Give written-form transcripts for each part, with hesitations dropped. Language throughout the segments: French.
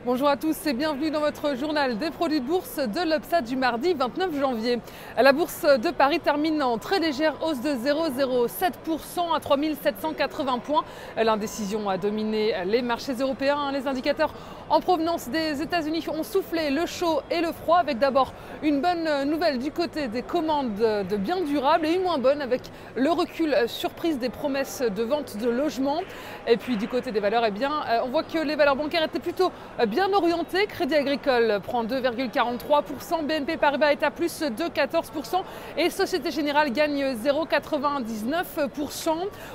Bonjour à tous et bienvenue dans votre journal des produits de bourse de l'UPSA du mardi 29 janvier. La bourse de Paris termine en très légère hausse de 0,07% à 3780 points. L'indécision a dominé les marchés européens. Les indicateurs en provenance des États-Unis ont soufflé le chaud et le froid, avec d'abord une bonne nouvelle du côté des commandes de biens durables et une moins bonne avec le recul surprise des promesses de vente de logements. Et puis du côté des valeurs, on voit que les valeurs bancaires étaient plutôt bien orientées. Crédit Agricole prend 2,43%, BNP Paribas est à plus de 14% et Société Générale gagne 0,99%.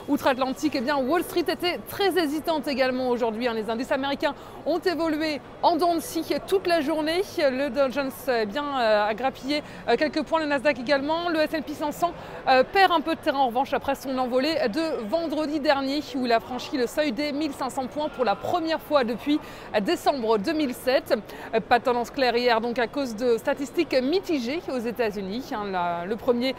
Outre-Atlantique, Wall Street était très hésitante également aujourd'hui. Les indices américains ont évolué en dents de scie toute la journée. Le Dow Jones a grappillé quelques points, le Nasdaq également. Le S&P 500 perd un peu de terrain en revanche après son envolée de vendredi dernier où il a franchi le seuil des 1500 points pour la première fois depuis décembre 2007. Pas de tendance claire hier donc à cause de statistiques mitigées aux États-Unis. Le premier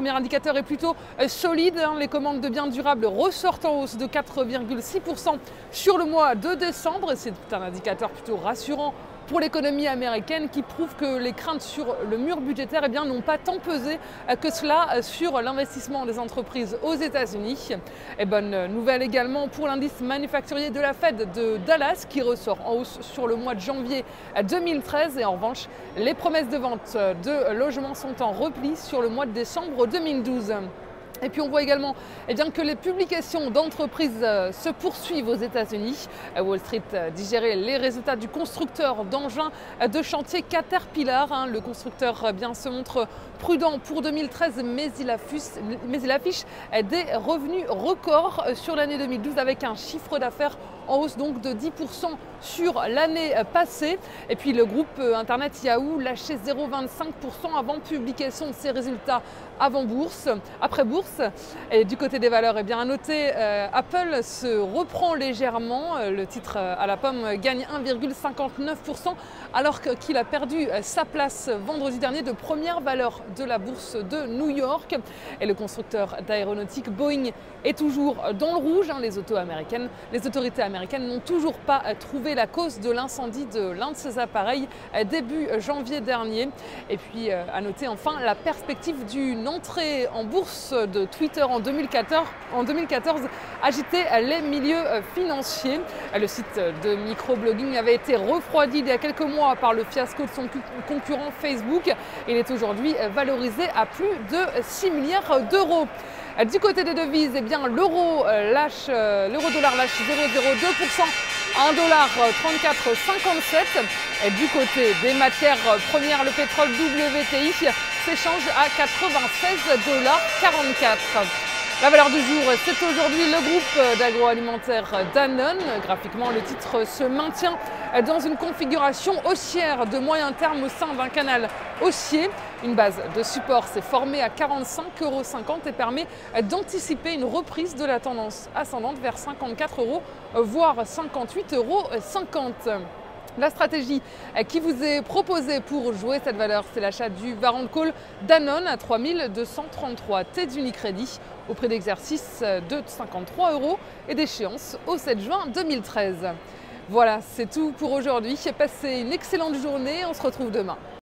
indicateur est plutôt solide. Les commandes de biens durables ressortent en hausse de 4,6% sur le mois de décembre. C'est un indicateur plutôt rassurant pour l'économie américaine qui prouve que les craintes sur le mur budgétaire n'ont pas tant pesé que cela sur l'investissement des entreprises aux États-Unis. Et bonne nouvelle également pour l'indice manufacturier de la Fed de Dallas qui ressort en hausse sur le mois de janvier 2013. Et en revanche, les promesses de vente de logements sont en repli sur le mois de décembre 2012. Et puis on voit également que les publications d'entreprises se poursuivent aux États-Unis. Wall Street digérait les résultats du constructeur d'engins de chantier Caterpillar. Le constructeur se montre prudent pour 2013, mais il affiche des revenus records sur l'année 2012 avec un chiffre d'affaires en hausse donc de 10% sur l'année passée. Et puis le groupe Internet Yahoo lâchait 0,25% avant publication de ses résultats après bourse. Et du côté des valeurs, à noter, Apple se reprend légèrement. Le titre à la pomme gagne 1,59% alors qu'il a perdu sa place vendredi dernier de première valeur de la bourse de New York. Et le constructeur d'aéronautique Boeing est toujours dans le rouge. Les autorités américaines n'ont toujours pas trouvé la cause de l'incendie de l'un de ces appareils début janvier dernier. Et puis à noter enfin la perspective d'une entrée en bourse de Twitter en 2014 agitait les milieux financiers. Le site de microblogging avait été refroidi il y a quelques mois par le fiasco de son concurrent Facebook. Il est aujourd'hui valorisé à plus de 6 milliards d'euros. Du côté des devises, l'euro-dollar lâche 0,02% à 1,3457 $. Et du côté des matières premières, le pétrole WTI s'échange à 96,44 $. La valeur du jour, c'est aujourd'hui le groupe d'agroalimentaire Danone. Graphiquement, le titre se maintient dans une configuration haussière de moyen terme au sein d'un canal haussier. Une base de support s'est formée à 45,50 € et permet d'anticiper une reprise de la tendance ascendante vers 54 €, voire 58,50 €. La stratégie qui vous est proposée pour jouer cette valeur, c'est l'achat du Warrant Call Danone à 3233 T d'Unicredit au prix d'exercice de 53 € et d'échéance au 7 juin 2013. Voilà, c'est tout pour aujourd'hui. Passez une excellente journée, on se retrouve demain.